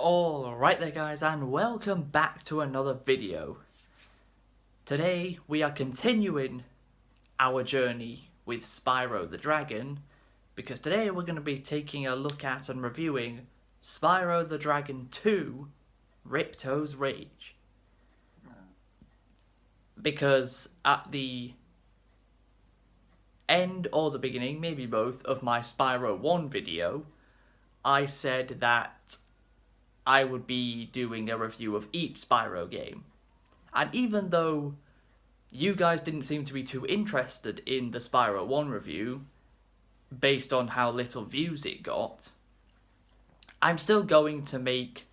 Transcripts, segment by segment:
Alright there guys, and welcome back to another video. Today we are continuing our journey with Spyro the Dragon, because today we're going to be taking a look at and reviewing Spyro the Dragon 2, Ripto's Rage. Because at the end or the beginning, maybe both, of my Spyro 1 video, I said that I would be doing a review of each Spyro game. And even though you guys didn't seem to be too interested in the Spyro 1 review, based on how little views it got, I'm still going to make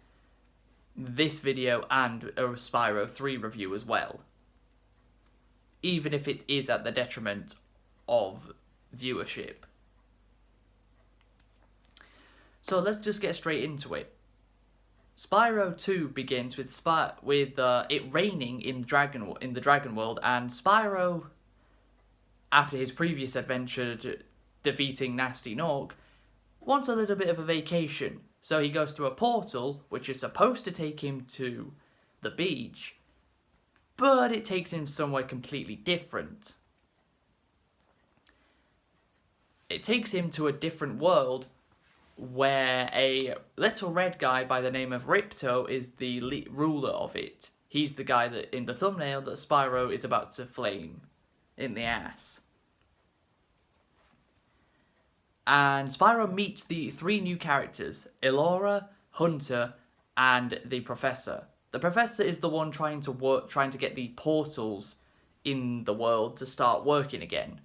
this video and a Spyro 3 review as well. Even if it is at the detriment of viewership. So let's just get straight into it. Spyro 2 begins with it raining in the Dragon World, and Spyro, after his previous adventure defeating Nasty Nork, wants a little bit of a vacation. So he goes through a portal, which is supposed to take him to the beach, but it takes him somewhere completely different. It takes him to a different world, where a little red guy by the name of Ripto is the ruler of it. He's the guy that in the thumbnail that Spyro is about to flame in the ass. And Spyro meets the three new characters, Elora, Hunter, and the Professor. The Professor is the one trying to get the portals in the world to start working again.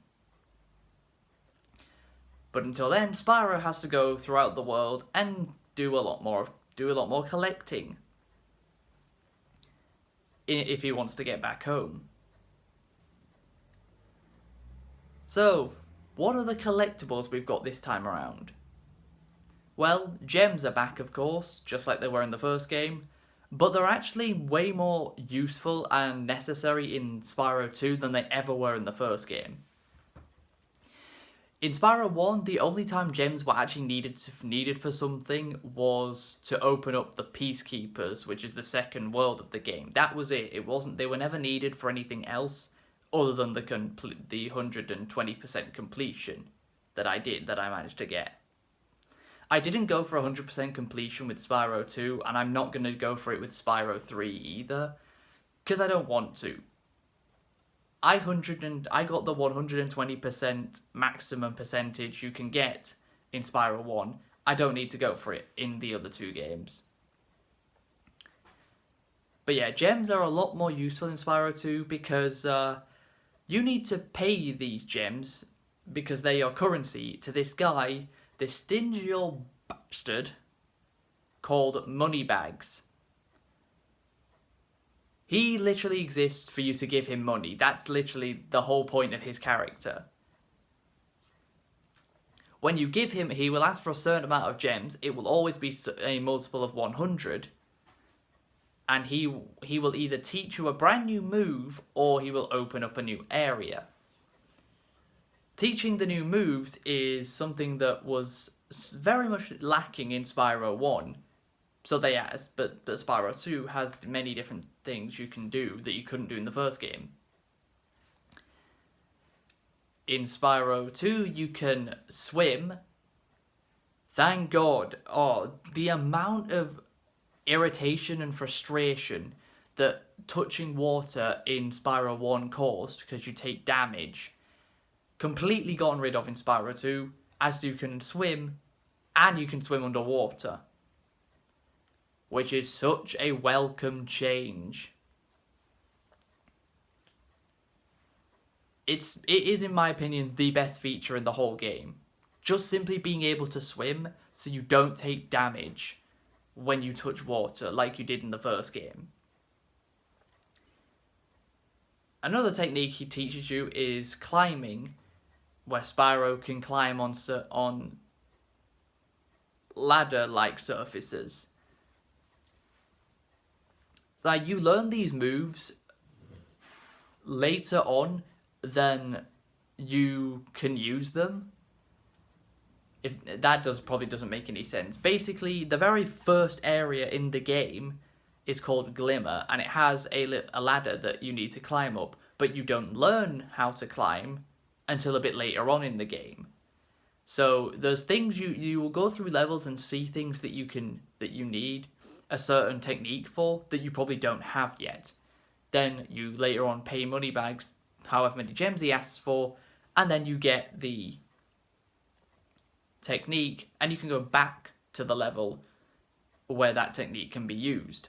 But until then, Spyro has to go throughout the world and do a lot more collecting if he wants to get back home. So, what are the collectibles we've got this time around? Well, gems are back, of course, just like they were in the first game, but they're actually way more useful and necessary in Spyro 2 than they ever were in the first game. In Spyro 1, the only time gems were actually needed for something was to open up the Peacekeepers, which is the second world of the game. That was it. They were never needed for anything else other than the 120% completion that I managed to get. I didn't go for 100% completion with Spyro 2, and I'm not going to go for it with Spyro 3 either, because I don't want to. I got the 120% maximum percentage you can get in Spyro 1. I don't need to go for it in the other two games. But yeah, gems are a lot more useful in Spyro 2 because you need to pay these gems, because they're your currency, to this guy, this stingy old bastard called Moneybags. He literally exists for you to give him money. That's literally the whole point of his character. When you give him, he will ask for a certain amount of gems. It will always be a multiple of 100. And he will either teach you a brand new move, or he will open up a new area. Teaching the new moves is something that was very much lacking in Spyro 1. So but Spyro 2 has many different things you can do that you couldn't do in the first game. In Spyro 2, you can swim. Thank God. Oh, the amount of irritation and frustration that touching water in Spyro 1 caused, because you take damage, completely gotten rid of in Spyro 2, as you can swim, and you can swim underwater. Which is such a welcome change. It is, in my opinion, the best feature in the whole game. Just simply being able to swim so you don't take damage when you touch water like you did in the first game. Another technique he teaches you is climbing, where Spyro can climb on ladder-like surfaces. Like, you learn these moves later on than you can use them. If that probably doesn't make any sense. Basically, the very first area in the game is called Glimmer, and it has a ladder that you need to climb up, but you don't learn how to climb until a bit later on in the game. So there's things you will go through levels and see things that you need a certain technique for that you probably don't have yet. Then you later on pay money bags, however many gems he asks for, and then you get the technique, and you can go back to the level where that technique can be used.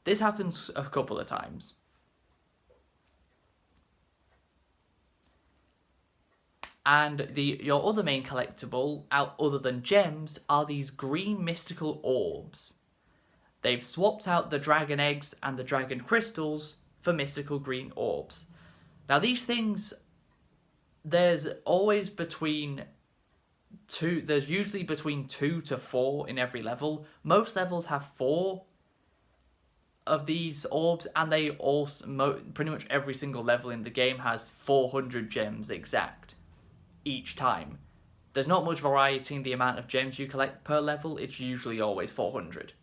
This happens a couple of times. And your other main collectible, other than gems, are these green mystical orbs. They've swapped out the dragon eggs and the dragon crystals for mystical green orbs. Now these things, there's usually between 2 to 4 in every level. Most levels have 4 of these orbs, and they also, pretty much every single level in the game has 400 gems exact each time. There's not much variety in the amount of gems you collect per level, it's usually always 400.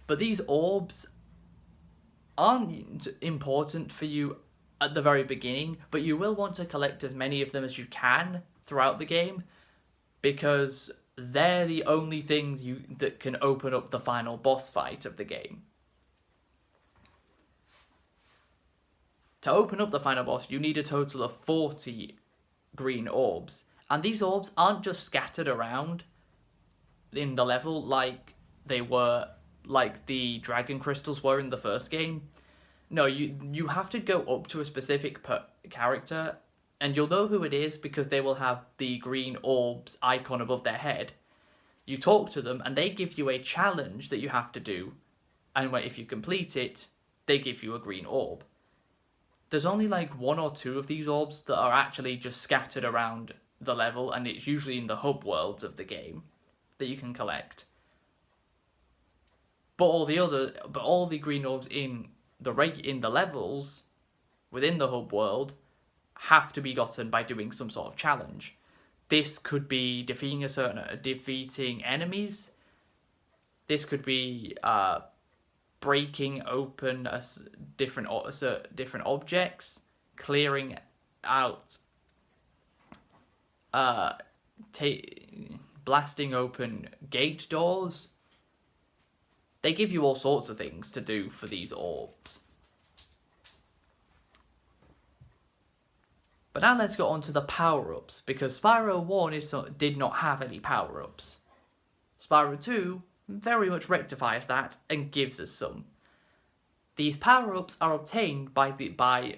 But these orbs aren't important for you at the very beginning, but you will want to collect as many of them as you can throughout the game, because they're the only things that can open up the final boss fight of the game. To open up the final boss, you need a total of 40 green orbs. And these orbs aren't just scattered around in the level like the dragon crystals were in the first game. No, you have to go up to a specific character, and you'll know who it is because they will have the green orbs icon above their head. You talk to them, and they give you a challenge that you have to do, and if you complete it, they give you a green orb. There's only like 1 or 2 of these orbs that are actually just scattered around the level, and it's usually in the hub worlds of the game that you can collect. But all the green orbs in the levels within the hub world have to be gotten by doing some sort of challenge. This could be defeating enemies. This could be breaking open different objects, clearing out, blasting open gate doors. They give you all sorts of things to do for these orbs. But now let's go on to the power-ups, because Spyro 1 did not have any power-ups. Spyro 2 very much rectifies that and gives us some. These power-ups are obtained by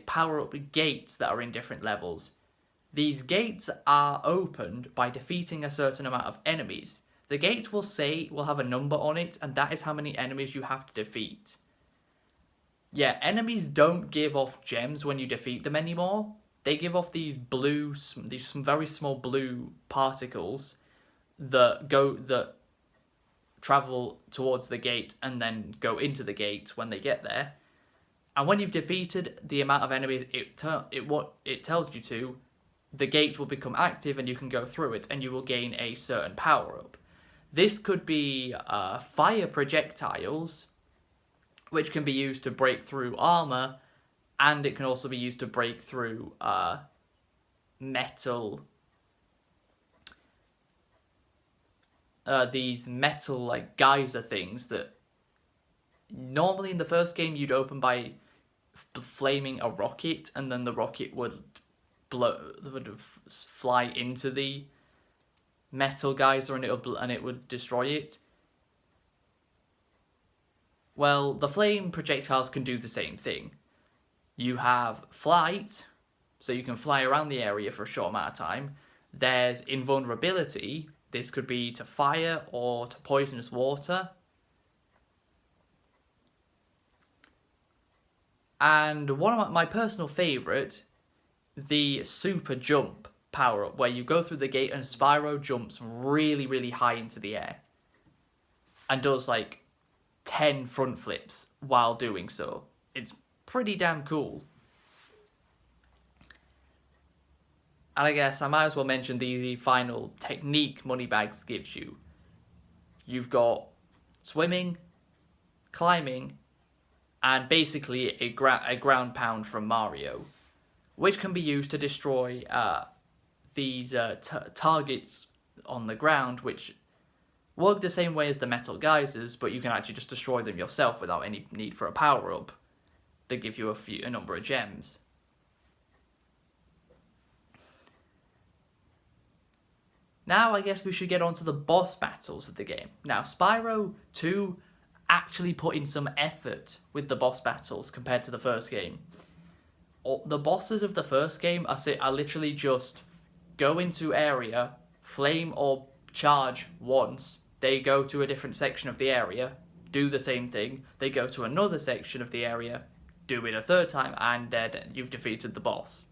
power-up gates that are in different levels. These gates are opened by defeating a certain amount of enemies. The gate will have a number on it, and that is how many enemies you have to defeat. Yeah, enemies don't give off gems when you defeat them anymore. They give off these some very small blue particles that travel towards the gate and then go into the gate when they get there. And when you've defeated the amount of enemies it tells you to, the gate will become active and you can go through it and you will gain a certain power-up. This could be fire projectiles, which can be used to break through armor, and it can also be used to break through metal. These metal like geyser things that normally in the first game you'd open by flaming a rocket, and then the rocket would fly into the metal geyser and it would destroy it. Well, the flame projectiles can do the same thing. You have flight, so you can fly around the area for a short amount of time. There's invulnerability. This could be to fire or to poisonous water. And one of my personal favourite, the super jump power-up, where you go through the gate and Spyro jumps really, really high into the air. And does like 10 front flips while doing so. It's pretty damn cool. And I guess I might as well mention the final technique Moneybags gives you. You've got swimming, climbing, and basically a ground pound from Mario, which can be used to destroy these targets on the ground, which work the same way as the metal geysers, but you can actually just destroy them yourself without any need for a power-up. They give you a number of gems. Now I guess we should get on to the boss battles of the game. Now Spyro 2 actually put in some effort with the boss battles compared to the first game. The bosses of the first game are literally just go into area, flame or charge once, they go to a different section of the area, do the same thing, they go to another section of the area, do it a third time, and then you've defeated the boss.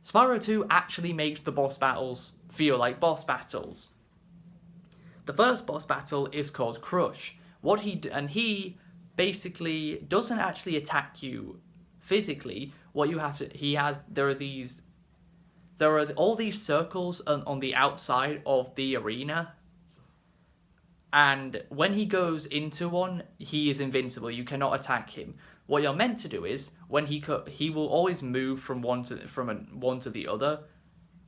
Spyro 2 actually makes the boss battles feel like boss battles. The first boss battle is called Crush. He basically doesn't actually attack you physically. There are all these circles on the outside of the arena, and when he goes into one, he is invincible. You cannot attack him. What you're meant to do is, when he will always move from one to the other.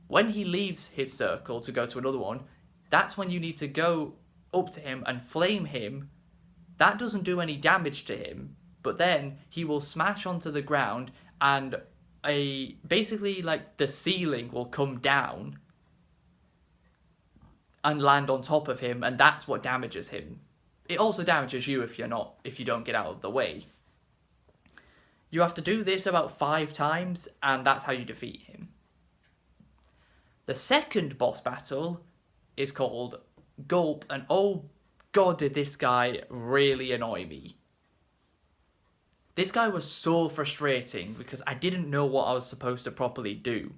When he leaves his circle to go to another one, that's when you need to go up to him and flame him. That doesn't do any damage to him, but then he will smash onto the ground, and basically like the ceiling will come down and land on top of him, and that's what damages him. It also damages you if you don't get out of the way. You have to do this about 5 times, and that's how you defeat him. The second boss battle is called Gulp, and oh god did this guy really annoy me. This guy was so frustrating because I didn't know what I was supposed to properly do.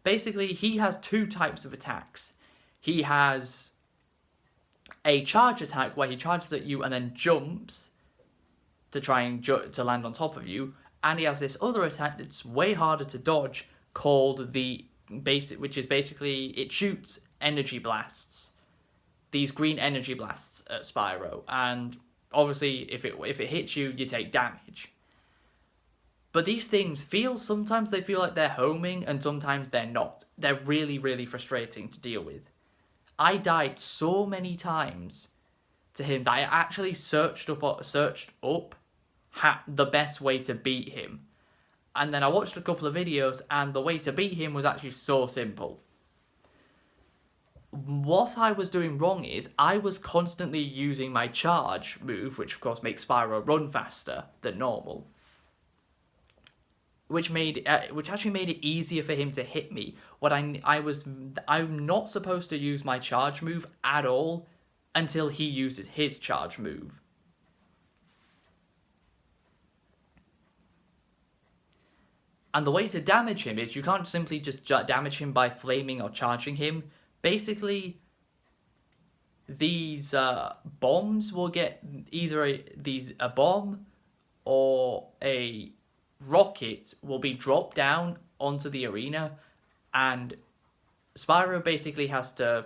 Basically, he has 2 types of attacks. He has a charge attack where he charges at you and then jumps to try and to land on top of you. And he has this other attack that's way harder to dodge called which is basically, it shoots energy blasts. These green energy blasts at Spyro. And obviously, if it hits you, you take damage. But these things sometimes they feel like they're homing, and sometimes they're not. They're really, really frustrating to deal with. I died so many times to him that I actually searched up the best way to beat him. And then I watched a couple of videos, and the way to beat him was actually so simple. What I was doing wrong is I was constantly using my charge move, which of course makes Spyro run faster than normal, which actually made it easier for him to hit me. I'm not supposed to use my charge move at all until he uses his charge move. And the way to damage him is you can't simply just damage him by flaming or charging him. Basically, these bombs will get either a bomb or a rocket will be dropped down onto the arena, and Spyro basically has to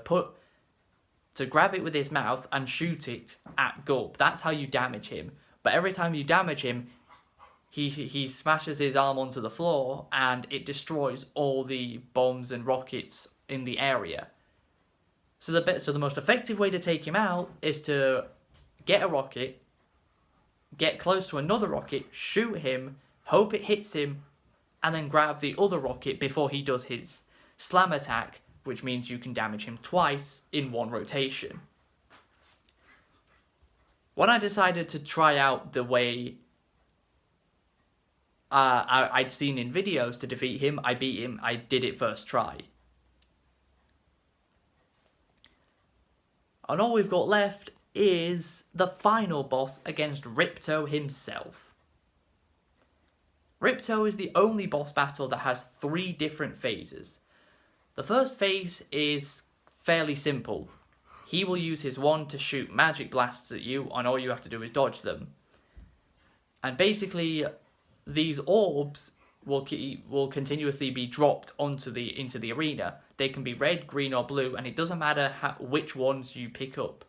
grab it with his mouth and shoot it at Gulp. That's how you damage him. But every time you damage him, he smashes his arm onto the floor, and it destroys all the bombs and rockets in the area. So the most effective way to take him out is to get a rocket, get close to another rocket, shoot him, hope it hits him, and then grab the other rocket before he does his slam attack, which means you can damage him twice in one rotation. When I decided to try out the way I'd seen in videos to defeat him, I beat him, I did it first try. And all we've got left is the final boss against Ripto himself. Ripto is the only boss battle that has 3 different phases. The first phase is fairly simple. He will use his wand to shoot magic blasts at you, and all you have to do is dodge them. And basically, these orbs will continuously be dropped into the arena. They can be red, green, or blue, and it doesn't matter which ones you pick up.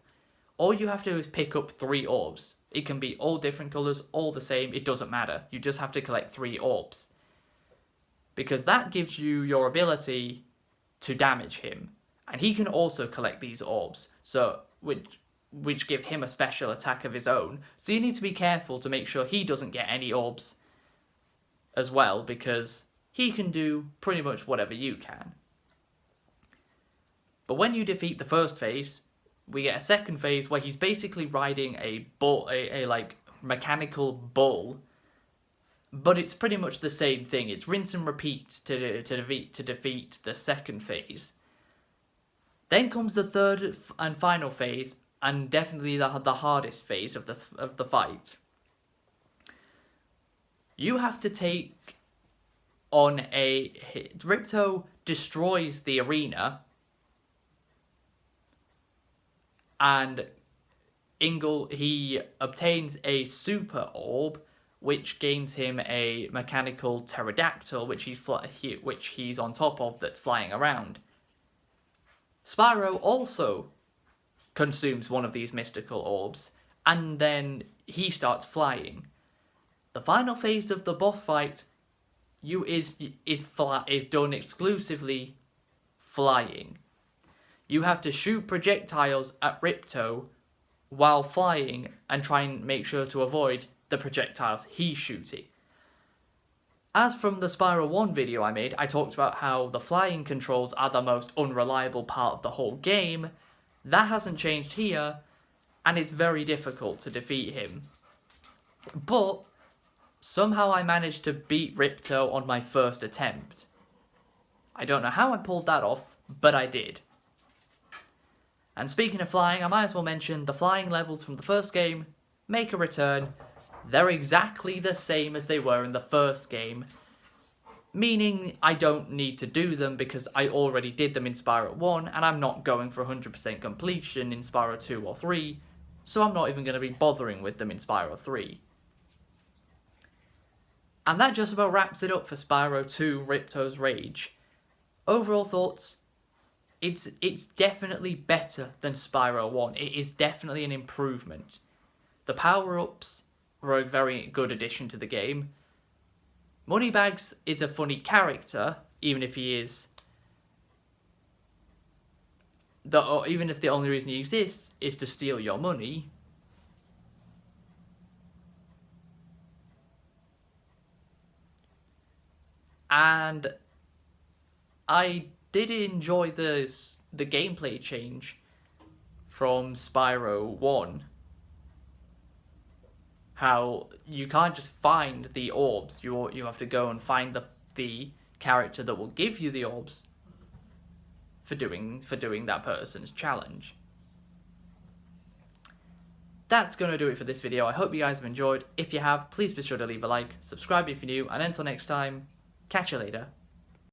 All you have to do is pick up 3 orbs. It can be all different colours, all the same, it doesn't matter. You just have to collect 3 orbs. Because that gives you your ability to damage him. And he can also collect these orbs, so which give him a special attack of his own. So you need to be careful to make sure he doesn't get any orbs as well, because he can do pretty much whatever you can. But when you defeat the first phase, we get a second phase where he's basically riding a bull, a like mechanical bull. But it's pretty much the same thing. It's rinse and repeat to defeat the second phase. Then comes the third and final phase, and definitely the hardest phase of the fight. You have to take on Ripto destroys the arena, and he obtains a super orb, which gains him a mechanical pterodactyl, which he's on top of, that's flying around. Spyro also consumes one of these mystical orbs, and then he starts flying. The final phase of the boss fight is done exclusively flying. You have to shoot projectiles at Ripto while flying and try and make sure to avoid the projectiles he's shooting. As from the Spyro 1 video I made, I talked about how the flying controls are the most unreliable part of the whole game. That hasn't changed here, and it's very difficult to defeat him. But somehow I managed to beat Ripto on my first attempt. I don't know how I pulled that off, but I did. And speaking of flying, I might as well mention the flying levels from the first game make a return. They're exactly the same as they were in the first game, meaning I don't need to do them because I already did them in Spyro 1, and I'm not going for 100% completion in Spyro 2 or 3, so I'm not even going to be bothering with them in Spyro 3. And that just about wraps it up for Spyro 2 Ripto's Rage. Overall thoughts, it's definitely better than Spyro 1. It is definitely an improvement. The power-ups were a very good addition to the game. Moneybags is a funny character, even if he is even if the only reason he exists is to steal your money. And I did enjoy the gameplay change from Spyro 1. How you can't just find the orbs, you have to go and find the character that will give you the orbs for doing that person's challenge. That's going to do it for this video. I hope you guys have enjoyed. If you have, please be sure to leave a like, subscribe if you're new, and until next time, catch you later.